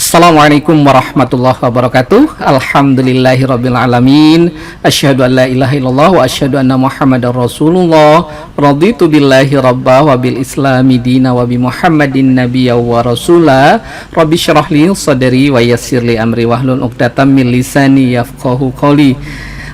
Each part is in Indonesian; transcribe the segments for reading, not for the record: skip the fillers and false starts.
Assalamualaikum warahmatullahi wabarakatuh. Alhamdulillahirabbil alamin. Asyhadu an la ilaha illallah wa asyhadu anna Muhammadar Rasulullah. Raditu billahi rabba wa bil islami dina wa bi Muhammadin nabiyya wa rasula. Rabbi syrah li sadri wa yassir li amri wahlul 'uqdatam min lisani yafqahu qawli.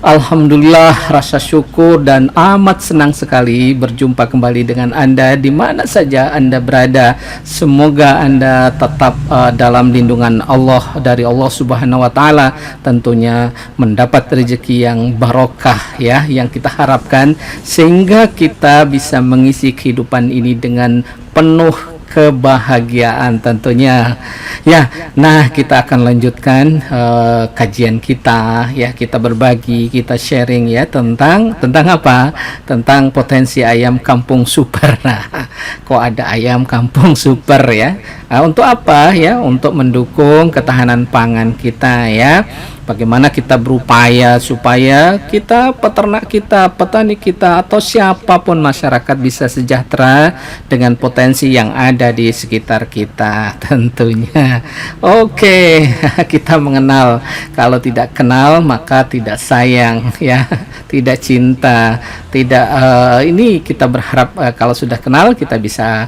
Alhamdulillah, rasa syukur dan amat senang sekali berjumpa kembali dengan Anda di mana saja Anda berada. Semoga Anda tetap dalam lindungan Allah dari Allah Subhanahu wa taala, tentunya mendapat rezeki yang barokah ya, yang kita harapkan sehingga kita bisa mengisi kehidupan ini dengan penuh kebahagiaan tentunya ya. Nah, kita akan lanjutkan kajian kita ya, kita berbagi, kita sharing ya tentang apa? Tentang potensi ayam kampung super. Nah, kok ada ayam kampung super ya? Untuk apa ya? Untuk mendukung ketahanan pangan kita ya. Bagaimana kita berupaya supaya kita, peternak kita, petani kita, atau siapapun masyarakat bisa sejahtera dengan potensi yang ada di sekitar kita tentunya. Oke, kita mengenal. Kalau tidak kenal maka tidak sayang ya, tidak cinta, tidak ini kita berharap kalau sudah kenal kita bisa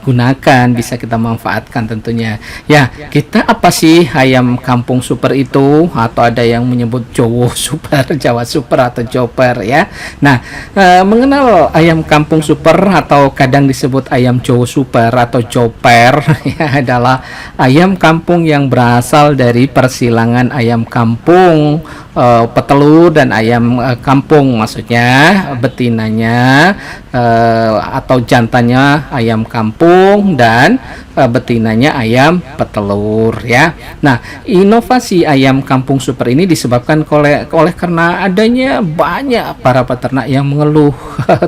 gunakan, bisa kita manfaatkan tentunya. Ya, kita apa sih ayam kampung super itu? Atau ada yang menyebut Jowo super, Jawa super atau Joper ya. Nah, mengenal ayam kampung super atau kadang disebut ayam Jowo super atau Joper ya, adalah ayam kampung yang berasal dari persilangan ayam kampung, petelur, dan ayam kampung, maksudnya betinanya atau jantannya ayam kampung dan betinanya ayam petelur ya. Nah, inovasi ayam kampung super ini disebabkan oleh karena adanya banyak para peternak yang mengeluh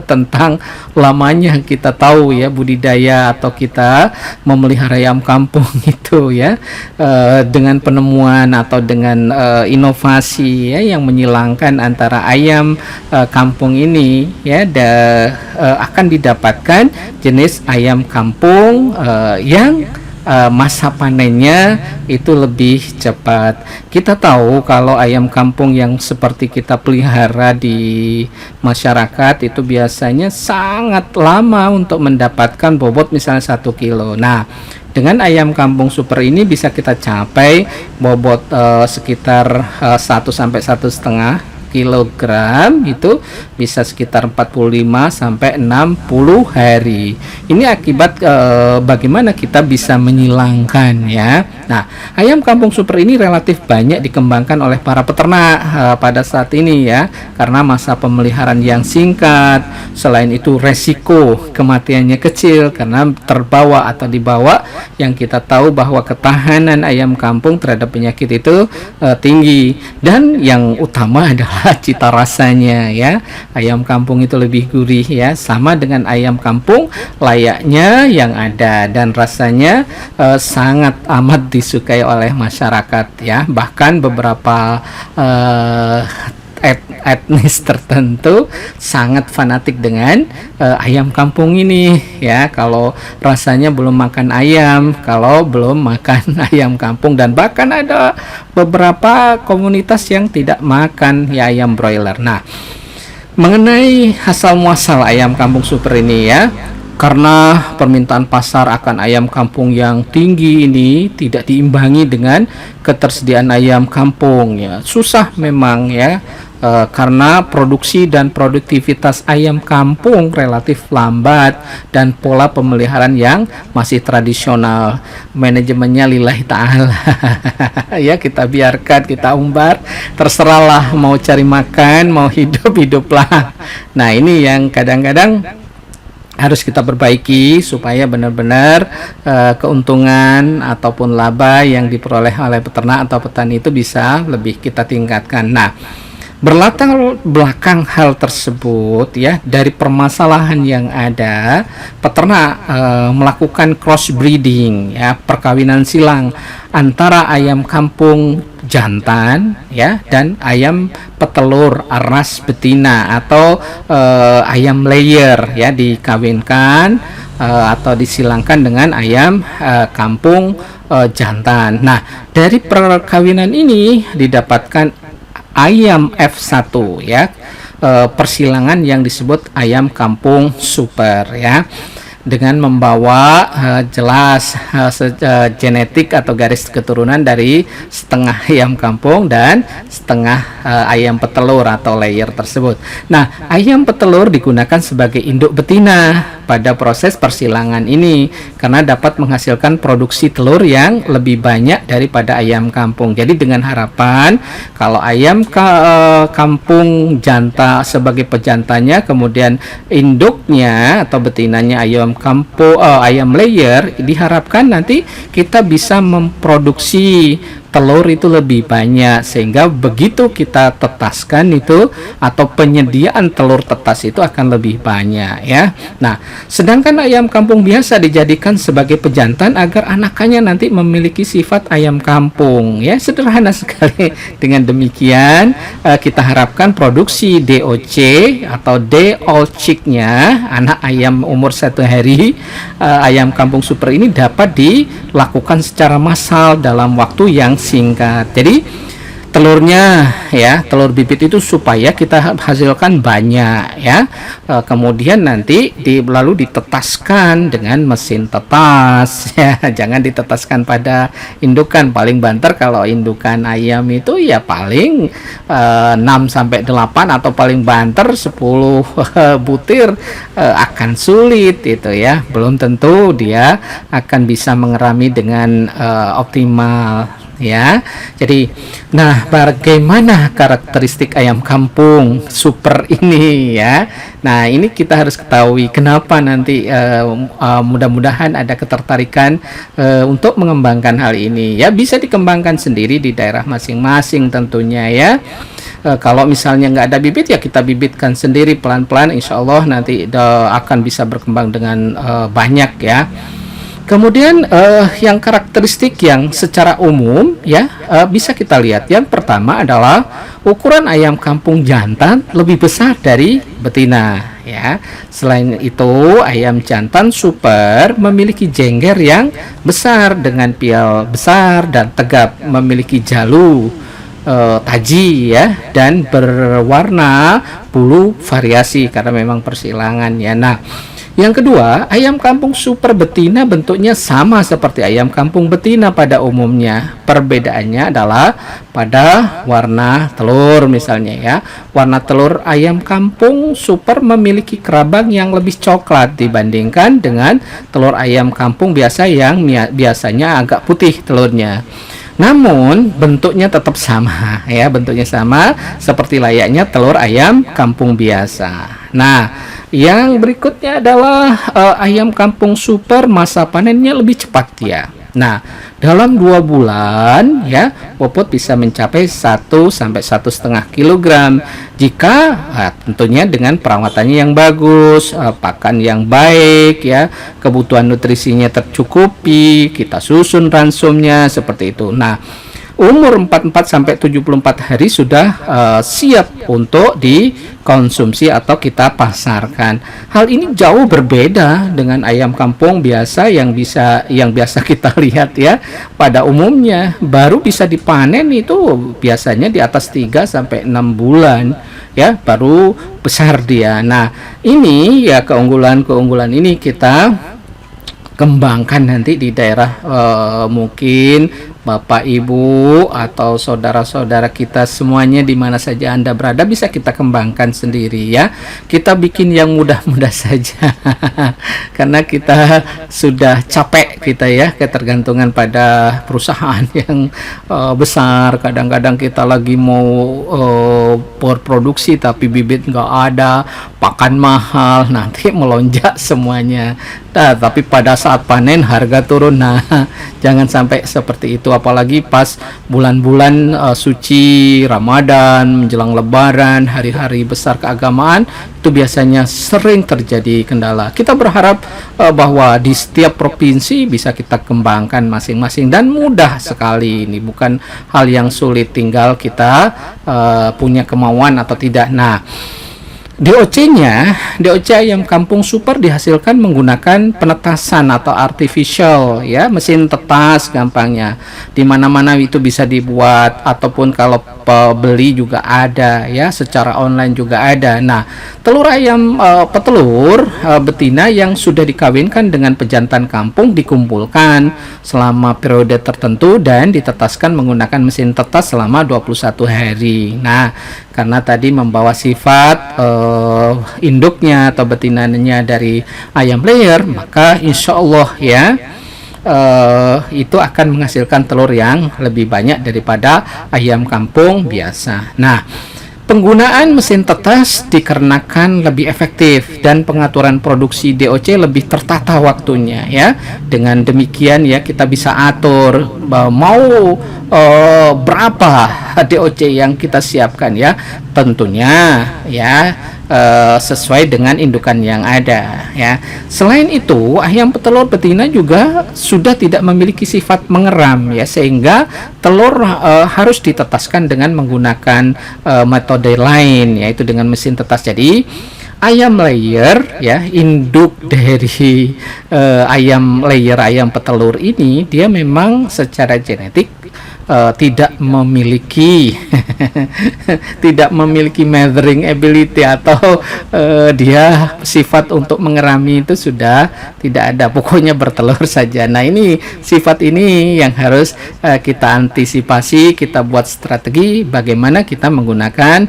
tentang lamanya kita tahu ya budidaya atau kita memelihara ayam kampung itu ya, dengan penemuan atau dengan inovasi ya yang menyilangkan antara ayam kampung ini ya, akan didapatkan jenis ayam kampung yang masa panennya itu lebih cepat. Kita tahu kalau ayam kampung yang seperti kita pelihara di masyarakat itu biasanya sangat lama untuk mendapatkan bobot misalnya 1 kilo. Nah, dengan ayam kampung super ini bisa kita capai bobot sekitar 1 sampai 1,5 kilogram, itu bisa sekitar 45 sampai 60 hari. Ini akibat bagaimana kita bisa menyilangkan ya. Nah, ayam kampung super ini relatif banyak dikembangkan oleh para peternak pada saat ini ya, karena masa pemeliharaan yang singkat. Selain itu resiko kematiannya kecil karena terbawa atau dibawa, yang kita tahu bahwa ketahanan ayam kampung terhadap penyakit itu tinggi, dan yang utama adalah cita rasanya ya. Ayam kampung itu lebih gurih ya, sama dengan ayam kampung layaknya yang ada, dan rasanya sangat amat disukai oleh masyarakat ya. Bahkan beberapa etnis tertentu sangat fanatik dengan ayam kampung ini ya. Kalau rasanya belum makan ayam, kalau belum makan ayam kampung, dan bahkan ada beberapa komunitas yang tidak makan ya ayam broiler. Nah, mengenai asal muasal ayam kampung super ini ya, karena permintaan pasar akan ayam kampung yang tinggi ini tidak diimbangi dengan ketersediaan ayam kampung ya. Susah memang ya, karena produksi dan produktivitas ayam kampung relatif lambat dan pola pemeliharaan yang masih tradisional. Manajemennya lillahi ta'ala ya, kita biarkan, kita umbar, terserahlah, mau cari makan, mau hiduplah. Nah, ini yang kadang-kadang harus kita perbaiki supaya benar-benar keuntungan ataupun laba yang diperoleh oleh peternak atau petani itu bisa lebih kita tingkatkan. Nah, berlatar belakang hal tersebut ya, dari permasalahan yang ada, peternak melakukan cross breeding ya, perkawinan silang antara ayam kampung jantan ya dan ayam petelur ras betina atau ayam layer ya, dikawinkan atau disilangkan dengan ayam kampung jantan. Nah, dari perkawinan ini didapatkan ayam F1 ya, persilangan yang disebut ayam kampung super ya, dengan membawa jelas genetik atau garis keturunan dari setengah ayam kampung dan setengah ayam petelur atau layer tersebut. Nah, ayam petelur digunakan sebagai induk betina pada proses persilangan ini karena dapat menghasilkan produksi telur yang lebih banyak daripada ayam kampung. Jadi dengan harapan kalau ayam kampung jantan sebagai pejantannya, kemudian induknya atau betinanya ayam kampung ayam layer, diharapkan nanti kita bisa memproduksi telur itu lebih banyak, sehingga begitu kita tetaskan itu atau penyediaan telur tetas itu akan lebih banyak ya. Nah, sedangkan ayam kampung biasa dijadikan sebagai pejantan agar anakannya nanti memiliki sifat ayam kampung ya. Sederhana sekali. Dengan demikian kita harapkan produksi DOC atau day old chick-nya, anak ayam umur 1 hari ayam kampung super ini dapat dilakukan secara massal dalam waktu yang singkat. Jadi telurnya ya, telur bibit itu supaya kita hasilkan banyak ya. Kemudian nanti lalu ditetaskan dengan mesin tetas ya. Jangan ditetaskan pada indukan, paling banter kalau indukan ayam itu ya paling 6 sampai 8 atau paling banter 10 butir akan sulit itu ya. Belum tentu dia akan bisa mengerami dengan optimal ya. Jadi nah, bagaimana karakteristik ayam kampung super ini ya. Nah, ini kita harus ketahui kenapa nanti mudah-mudahan ada ketertarikan untuk mengembangkan hal ini ya. Bisa dikembangkan sendiri di daerah masing-masing tentunya ya. Kalau misalnya nggak ada bibit ya kita bibitkan sendiri pelan-pelan, insya Allah nanti akan bisa berkembang dengan banyak ya. Kemudian yang karakteristik yang secara umum ya bisa kita lihat. Yang pertama adalah ukuran ayam kampung jantan lebih besar dari betina ya. Selain itu, ayam jantan super memiliki jengger yang besar dengan pial besar dan tegap, memiliki jalu taji ya, dan berwarna bulu variasi karena memang persilangan ya. Nah, yang kedua, ayam kampung super betina bentuknya sama seperti ayam kampung betina pada umumnya. Perbedaannya adalah pada warna telur misalnya ya. Warna telur ayam kampung super memiliki kerabang yang lebih coklat dibandingkan dengan telur ayam kampung biasa yang biasanya agak putih telurnya. Namun bentuknya tetap sama ya, bentuknya sama seperti layaknya telur ayam kampung biasa. Nah, yang berikutnya adalah ayam kampung super masa panennya lebih cepat ya. Nah, dalam 2 bulan ya, bobot bisa mencapai 1 sampai 1,5 kg jika tentunya dengan perawatannya yang bagus, pakan yang baik ya, kebutuhan nutrisinya tercukupi, kita susun ransumnya seperti itu. Nah, umur 44 sampai 74 hari sudah siap untuk dikonsumsi atau kita pasarkan. Hal ini jauh berbeda dengan ayam kampung biasa yang biasa kita lihat ya. Pada umumnya baru bisa dipanen itu biasanya di atas 3 sampai 6 bulan ya, baru besar dia. Nah, ini ya keunggulan-keunggulan ini kita kembangkan nanti di daerah mungkin Bapak Ibu atau saudara-saudara kita semuanya di mana saja Anda berada bisa kita kembangkan sendiri ya. Kita bikin yang mudah-mudah saja karena kita sudah capek kita ya ketergantungan pada perusahaan yang besar. Kadang-kadang kita lagi mau berproduksi tapi bibit nggak ada, pakan mahal, nanti melonjak semuanya. Nah, tapi pada saat panen harga turun. Nah, jangan sampai seperti itu, apalagi pas bulan-bulan suci Ramadan, menjelang Lebaran, hari-hari besar keagamaan, itu biasanya sering terjadi kendala. Kita berharap bahwa di setiap provinsi bisa kita kembangkan masing-masing dan mudah sekali. Ini bukan hal yang sulit, tinggal kita punya kemauan atau tidak. Nah, DOC ayam kampung super dihasilkan menggunakan penetasan atau artificial ya, mesin tetas gampangnya. Di mana-mana itu bisa dibuat, ataupun kalau beli juga ada ya, secara online juga ada. Nah, telur ayam petelur betina yang sudah dikawinkan dengan pejantan kampung dikumpulkan selama periode tertentu dan ditetaskan menggunakan mesin tetas selama 21 hari. Nah, karena tadi membawa sifat induknya atau betinanya dari ayam layer, maka insya Allah ya itu akan menghasilkan telur yang lebih banyak daripada ayam kampung biasa. Nah, penggunaan mesin tetas dikarenakan lebih efektif dan pengaturan produksi DOC lebih tertata waktunya ya. Dengan demikian ya, kita bisa atur mau berapa DOC yang kita siapkan ya, tentunya ya sesuai dengan indukan yang ada ya. Selain itu, ayam petelur betina juga sudah tidak memiliki sifat mengeram ya, sehingga telur harus ditetaskan dengan menggunakan metode lain, yaitu dengan mesin tetas. Jadi ayam layer ya, induk dari ayam layer ayam petelur ini, dia memang secara genetik tidak memiliki tidak memiliki mothering ability, atau dia sifat untuk mengerami itu sudah tidak ada, pokoknya bertelur saja. Nah, ini sifat ini yang harus kita antisipasi, kita buat strategi bagaimana kita menggunakan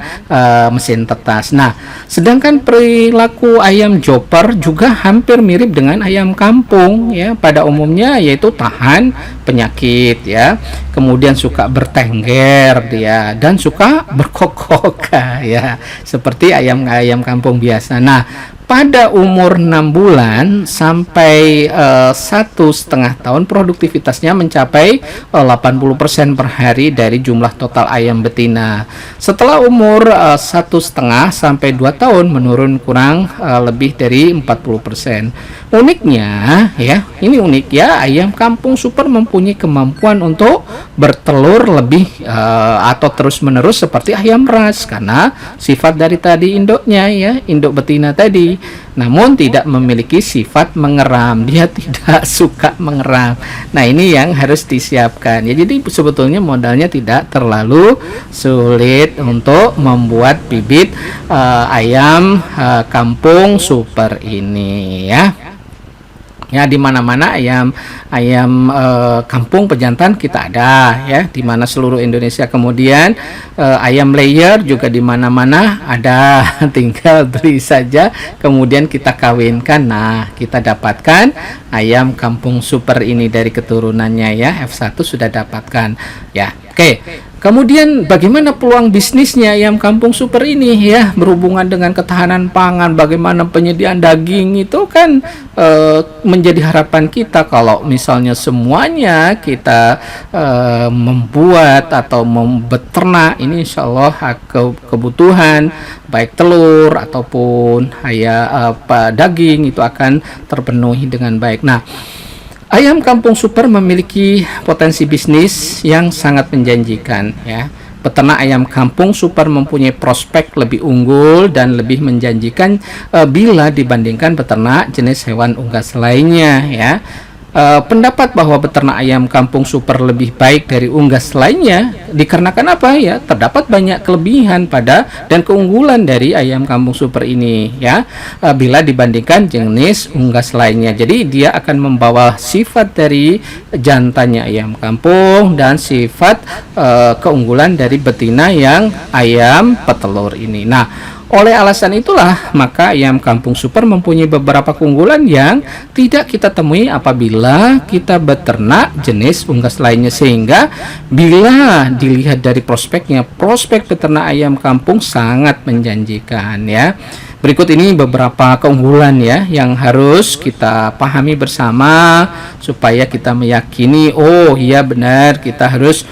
mesin tetas. Nah, sedangkan perilaku ayam joper juga hampir mirip dengan ayam kampung ya, pada umumnya, yaitu tahan penyakit ya, kemudian suka bertengger dia, dan suka berkokok ya, seperti ayam kampung biasa. Nah, pada umur 6 bulan sampai 1,5 tahun, produktivitasnya mencapai 80% per hari dari jumlah total ayam betina. Setelah umur 1,5 sampai 2 tahun menurun kurang lebih dari 40%. Uniknya ya, ini unik ya, ayam kampung super mempunyai kemampuan untuk bertelur lebih atau terus menerus seperti ayam ras, karena sifat dari tadi induknya ya, induk betina tadi. Namun tidak memiliki sifat mengeram, dia tidak suka mengeram. Nah, ini yang harus disiapkan ya. Jadi sebetulnya modalnya tidak terlalu sulit untuk membuat bibit ayam kampung super ini ya. Ya, di mana-mana ayam kampung pejantan kita ada ya, di mana seluruh Indonesia. Kemudian ayam layer juga di mana-mana ada, tinggal beli saja kemudian kita kawinkan. Nah, kita dapatkan ayam kampung super ini dari keturunannya ya, F1 sudah dapatkan ya. Oke. Kemudian bagaimana peluang bisnisnya ayam kampung super ini ya, berhubungan dengan ketahanan pangan, bagaimana penyediaan daging itu kan menjadi harapan kita. Kalau misalnya semuanya kita membuat atau beternak ini, insya Allah kebutuhan baik telur ataupun daging itu akan terpenuhi dengan baik. Nah, ayam kampung super memiliki potensi bisnis yang sangat menjanjikan ya. Peternak ayam kampung super mempunyai prospek lebih unggul dan lebih menjanjikan bila dibandingkan peternak jenis hewan unggas lainnya ya. Pendapat bahwa peternak ayam kampung super lebih baik dari unggas lainnya dikarenakan apa ya? Terdapat banyak kelebihan pada dan keunggulan dari ayam kampung super ini ya, bila dibandingkan jenis unggas lainnya. Jadi dia akan membawa sifat dari jantannya ayam kampung dan sifat keunggulan dari betina yang ayam petelur ini. Nah, oleh alasan itulah maka ayam kampung super mempunyai beberapa keunggulan yang tidak kita temui apabila kita beternak jenis unggas lainnya, sehingga bila dilihat dari prospek beternak ayam kampung sangat menjanjikan ya. Berikut ini beberapa keunggulan ya yang harus kita pahami bersama supaya kita meyakini, oh iya benar kita harus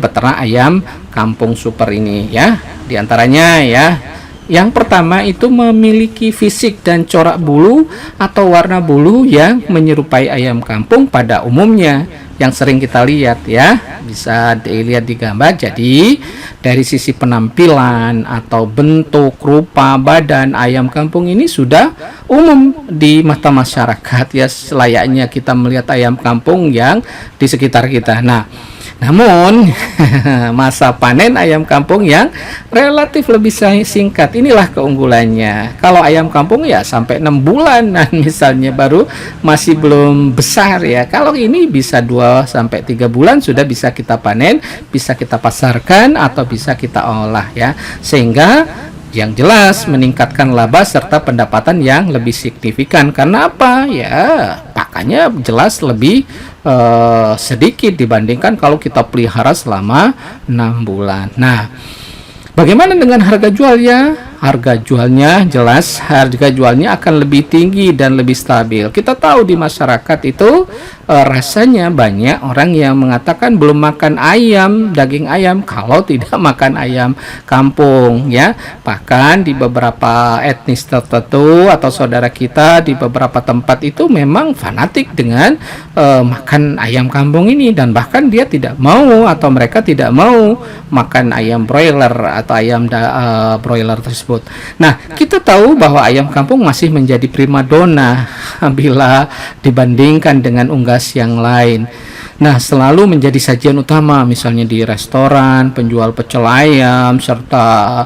beternak ayam kampung super ini ya. Di antaranya ya, Yang pertama itu memiliki fisik dan corak bulu atau warna bulu yang menyerupai ayam kampung pada umumnya, yang sering kita lihat ya, bisa dilihat di gambar. Jadi dari sisi penampilan atau bentuk, rupa, badan, ayam kampung ini sudah umum di mata masyarakat ya, selayaknya kita melihat ayam kampung yang di sekitar kita. Nah, namun masa panen ayam kampung yang relatif lebih singkat, inilah keunggulannya. Kalau ayam kampung ya sampai 6 bulanan misalnya baru masih belum besar ya. Kalau ini bisa 2 sampai 3 bulan sudah bisa kita panen, bisa kita pasarkan atau bisa kita olah ya. Sehingga yang jelas meningkatkan laba serta pendapatan yang lebih signifikan. Karena apa? Ya, pakannya jelas lebih sedikit dibandingkan kalau kita pelihara selama 6 bulan. Nah, bagaimana dengan harga jualnya? Harga jualnya jelas, harga jualnya akan lebih tinggi dan lebih stabil. Kita tahu di masyarakat itu rasanya banyak orang yang mengatakan belum makan ayam, daging ayam kalau tidak makan ayam kampung ya. Bahkan di beberapa etnis tertentu atau saudara kita di beberapa tempat itu memang fanatik dengan makan ayam kampung ini, dan bahkan dia tidak mau atau mereka tidak mau makan ayam broiler atau ayam broiler tersebut. Nah, kita tahu bahwa ayam kampung masih menjadi primadona bila dibandingkan dengan unggas yang lain. Nah, selalu menjadi sajian utama misalnya di restoran, penjual pecel ayam, serta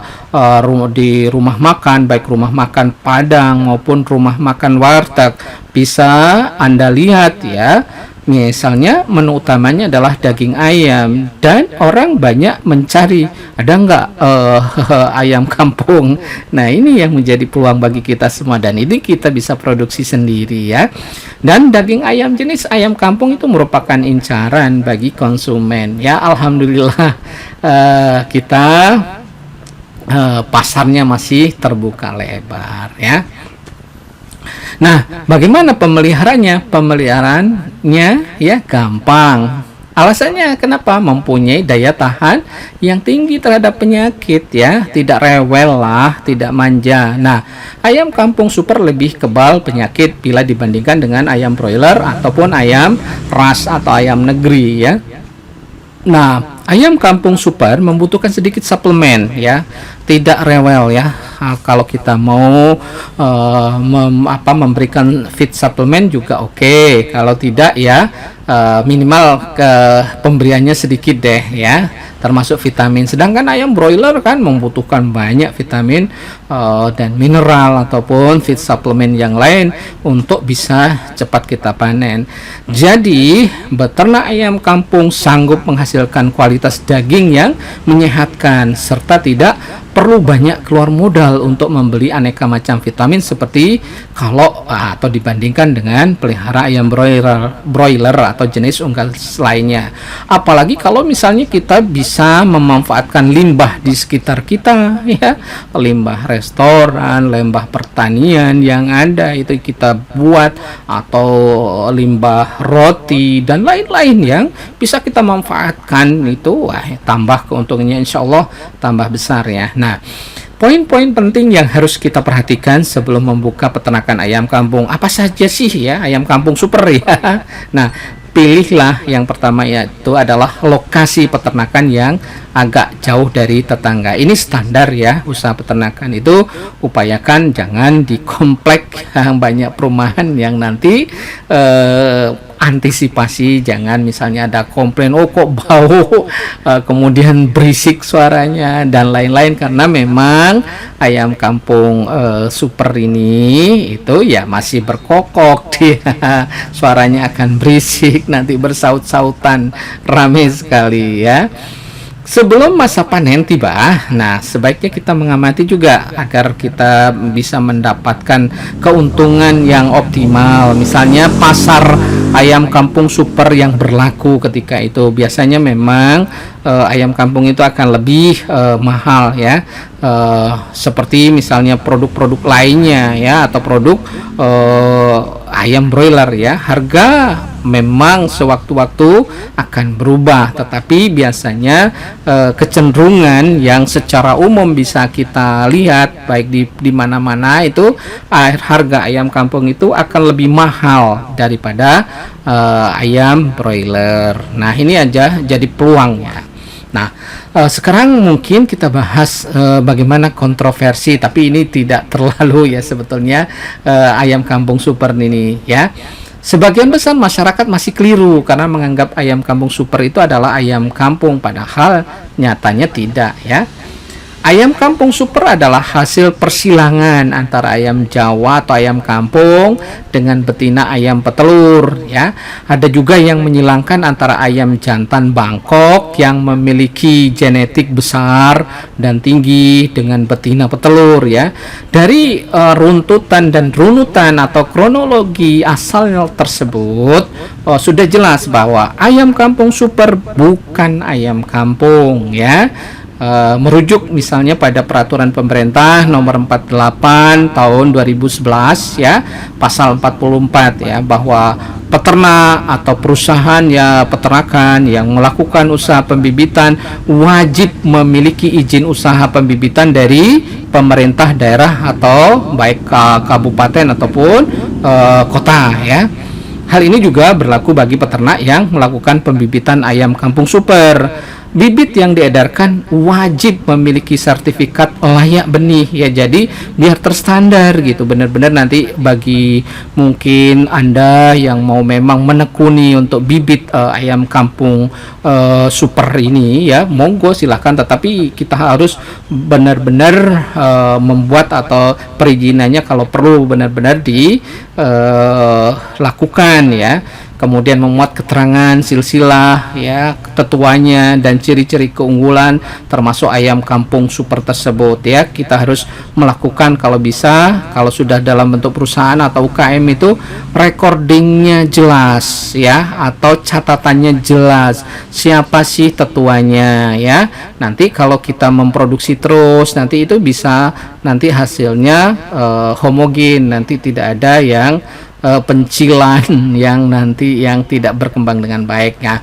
di rumah makan, baik rumah makan Padang maupun rumah makan warteg. Bisa Anda lihat ya, misalnya menu utamanya adalah daging ayam dan orang banyak mencari ada nggak ayam kampung. Nah, ini yang menjadi peluang bagi kita semua, dan ini kita bisa produksi sendiri ya. Dan daging ayam jenis ayam kampung itu merupakan incaran bagi konsumen ya. Alhamdulillah kita pasarnya masih terbuka lebar ya. Nah, bagaimana pemeliharanya? Pemeliharaannya ya gampang. Alasannya kenapa? Mempunyai daya tahan yang tinggi terhadap penyakit ya, tidak rewel lah, tidak manja. Nah, ayam kampung super lebih kebal penyakit bila dibandingkan dengan ayam broiler ataupun ayam ras atau ayam negeri ya. Nah, ayam kampung super membutuhkan sedikit suplemen ya, tidak rewel ya. Kalau kita mau memberikan feed suplemen juga oke. Kalau tidak ya minimal pemberiannya sedikit deh ya, termasuk vitamin. Sedangkan ayam broiler kan membutuhkan banyak vitamin dan mineral ataupun feed suplemen yang lain untuk bisa cepat kita panen. Jadi beternak ayam kampung sanggup menghasilkan kualitas daging yang menyehatkan serta tidak perlu banyak keluar modal untuk membeli aneka macam vitamin seperti kalau atau dibandingkan dengan pelihara ayam broiler atau jenis unggas lainnya. Apalagi kalau misalnya kita bisa memanfaatkan limbah di sekitar kita ya, limbah restoran, limbah pertanian yang ada itu kita buat, atau limbah roti dan lain-lain yang bisa kita manfaatkan itu, tambah keuntungannya insya Allah tambah besar ya. Nah, poin-poin penting yang harus kita perhatikan sebelum membuka peternakan ayam kampung apa saja sih ya, ayam kampung super ya. Nah, pilihlah yang pertama yaitu adalah lokasi peternakan yang agak jauh dari tetangga. Ini standar ya, usaha peternakan itu upayakan jangan di komplek yang banyak perumahan yang nanti antisipasi jangan misalnya ada komplain kok bau kemudian berisik suaranya dan lain-lain, karena memang ayam kampung super ini itu ya masih berkokok dia suaranya akan berisik, nanti bersaut-sautan rame sekali ya. Sebelum masa panen tiba, nah sebaiknya kita mengamati juga agar kita bisa mendapatkan keuntungan yang optimal. Misalnya pasar ayam kampung super yang berlaku ketika itu biasanya memang ayam kampung itu akan lebih mahal ya, seperti misalnya produk-produk lainnya ya, atau produk ayam broiler ya, harga memang sewaktu-waktu akan berubah, tetapi biasanya kecenderungan yang secara umum bisa kita lihat baik di mana-mana itu harga ayam kampung itu akan lebih mahal daripada ayam broiler. Nah, ini aja jadi peluangnya. Nah, sekarang mungkin kita bahas bagaimana kontroversi, tapi ini tidak terlalu ya sebetulnya ayam kampung super ini ya. Sebagian besar masyarakat masih keliru karena menganggap ayam kampung super itu adalah ayam kampung, padahal nyatanya tidak ya. Ayam kampung super adalah hasil persilangan antara ayam Jawa atau ayam kampung dengan betina ayam petelur ya. Ada juga yang menyilangkan antara ayam jantan Bangkok yang memiliki genetik besar dan tinggi dengan betina petelur ya. Dari runtutan dan runutan atau kronologi asal tersebut sudah jelas bahwa ayam kampung super bukan ayam kampung ya. Merujuk misalnya pada peraturan pemerintah nomor 48 tahun 2011 ya, pasal 44 ya, bahwa peternak atau perusahaan ya peternakan yang melakukan usaha pembibitan wajib memiliki izin usaha pembibitan dari pemerintah daerah atau baik kabupaten ataupun kota ya. Hal ini juga berlaku bagi peternak yang melakukan pembibitan ayam kampung super. Bibit yang diedarkan wajib memiliki sertifikat layak benih ya, jadi biar terstandar gitu. Benar-benar nanti bagi mungkin Anda yang mau memang menekuni untuk bibit ayam kampung super ini ya, monggo silahkan, tetapi kita harus benar-benar membuat atau perizinannya kalau perlu benar-benar dilakukan ya. Kemudian memuat keterangan silsilah ya, tetuanya dan ciri-ciri keunggulan termasuk ayam kampung super tersebut ya. Kita harus melakukan kalau bisa, kalau sudah dalam bentuk perusahaan atau UKM itu recordingnya jelas ya, atau catatannya jelas siapa sih tetuanya ya. Nanti kalau kita memproduksi terus nanti itu bisa nanti hasilnya homogen, nanti tidak ada yang pencilan yang nanti yang tidak berkembang dengan baik ya.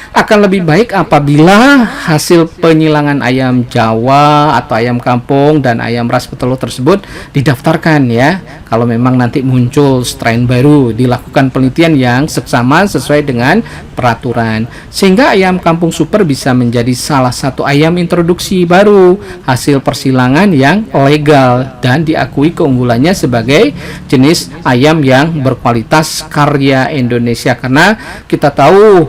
Akan lebih baik apabila hasil penyilangan ayam Jawa atau ayam kampung dan ayam ras petelur tersebut didaftarkan ya. Kalau memang nanti muncul strain baru, dilakukan penelitian yang seksama sesuai dengan peraturan, sehingga ayam kampung super bisa menjadi salah satu ayam introduksi baru hasil persilangan yang legal dan diakui keunggulannya sebagai jenis ayam yang berkualitas karya Indonesia. Karena kita tahu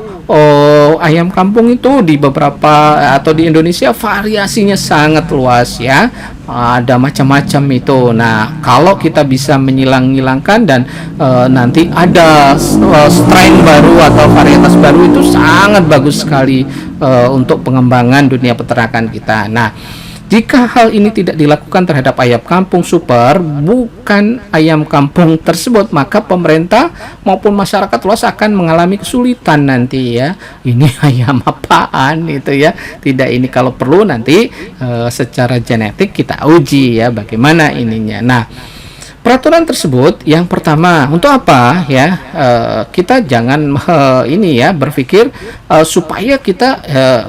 ayam kampung itu di beberapa atau di Indonesia variasinya sangat luas ya, ada macam-macam itu. Nah, kalau kita bisa menyilang-nyilangkan dan nanti ada strain baru atau varietas baru, itu sangat bagus sekali untuk pengembangan dunia peternakan kita. Nah, jika hal ini tidak dilakukan terhadap ayam kampung super, bukan ayam kampung tersebut, maka pemerintah maupun masyarakat luas akan mengalami kesulitan nanti ya. Ini ayam apaan itu ya? Tidak, ini kalau perlu nanti secara genetik kita uji ya bagaimana ininya. Nah, peraturan tersebut yang pertama untuk apa ya, kita jangan ini ya berpikir supaya kita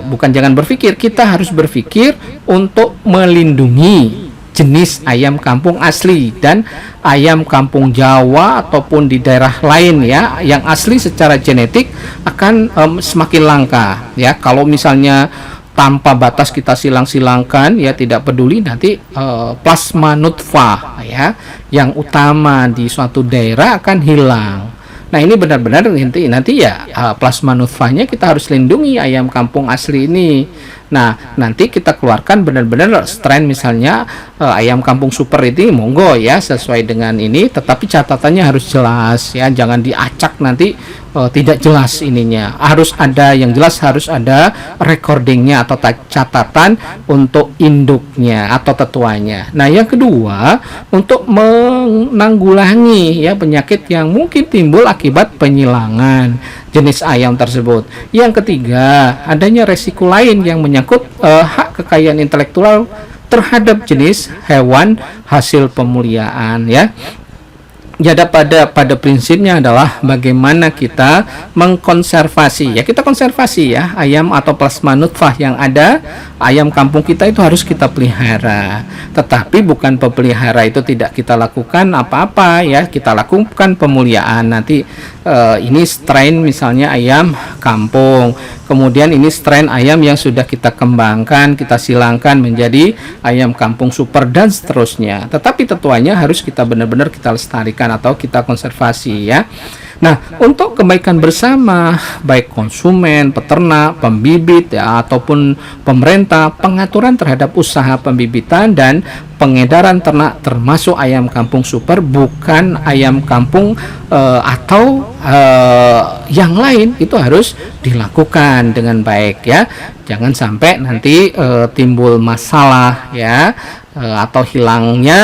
bukan jangan berpikir, kita harus berpikir untuk melindungi jenis ayam kampung asli dan ayam kampung Jawa ataupun di daerah lain ya yang asli secara genetik akan semakin langka ya. Kalau misalnya tanpa batas kita silang-silangkan ya, tidak peduli, nanti plasma nutfah ya yang utama di suatu daerah akan hilang. Nah, ini benar-benar nanti ya plasma nutfahnya kita harus lindungi ayam kampung asli ini. Nah, nanti kita keluarkan benar-benar strain misalnya ayam kampung super ini, monggo ya sesuai dengan ini, tetapi catatannya harus jelas ya, jangan diacak nanti tidak jelas ininya. Harus ada yang jelas, harus ada recordingnya atau catatan untuk induknya atau tetuanya. Nah, yang kedua, untuk menanggulangi ya penyakit yang mungkin timbul akibat penyilangan jenis ayam tersebut. Yang ketiga, adanya resiko lain yang menyangkut hak kekayaan intelektual terhadap jenis hewan hasil pemuliaan ya. Jadi pada prinsipnya adalah bagaimana kita mengkonservasi, ya kita konservasi ya ayam atau plasma nutfah yang ada, ayam kampung kita itu harus kita pelihara. Tetapi bukan pemelihara itu tidak kita lakukan apa-apa ya, kita lakukan pemuliaan. Nanti ini strain misalnya ayam kampung, kemudian ini strain ayam yang sudah kita kembangkan, kita silangkan menjadi ayam kampung super dan seterusnya. Tetapi tetuanya harus kita benar-benar kita lestarikan atau kita konservasi ya. Nah, untuk kebaikan bersama baik konsumen, peternak, pembibit ya ataupun pemerintah, pengaturan terhadap usaha pembibitan dan pengedaran ternak termasuk ayam kampung super, bukan ayam kampung atau yang lain, itu harus dilakukan dengan baik ya. Jangan sampai nanti timbul masalah ya atau hilangnya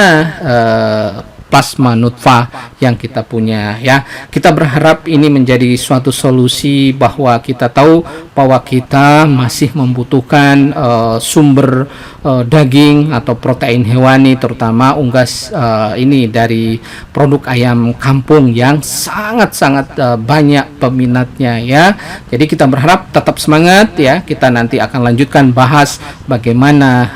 plasma nutfah yang kita punya ya. Kita berharap ini menjadi suatu solusi bahwa kita tahu bahwa kita masih membutuhkan sumber daging atau protein hewani, terutama unggas ini dari produk ayam kampung yang sangat-sangat banyak peminatnya ya. Jadi kita berharap tetap semangat ya. Kita nanti akan lanjutkan bahas bagaimana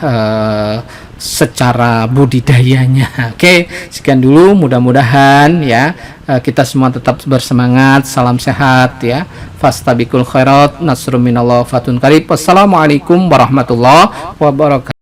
secara budidayanya. Oke, sekian dulu, mudah-mudahan ya kita semua tetap bersemangat. Salam sehat ya. Fastabiqul khairat, nasrun minallah, fatun qarib. Wassalamualaikum warahmatullahi wabarakatuh.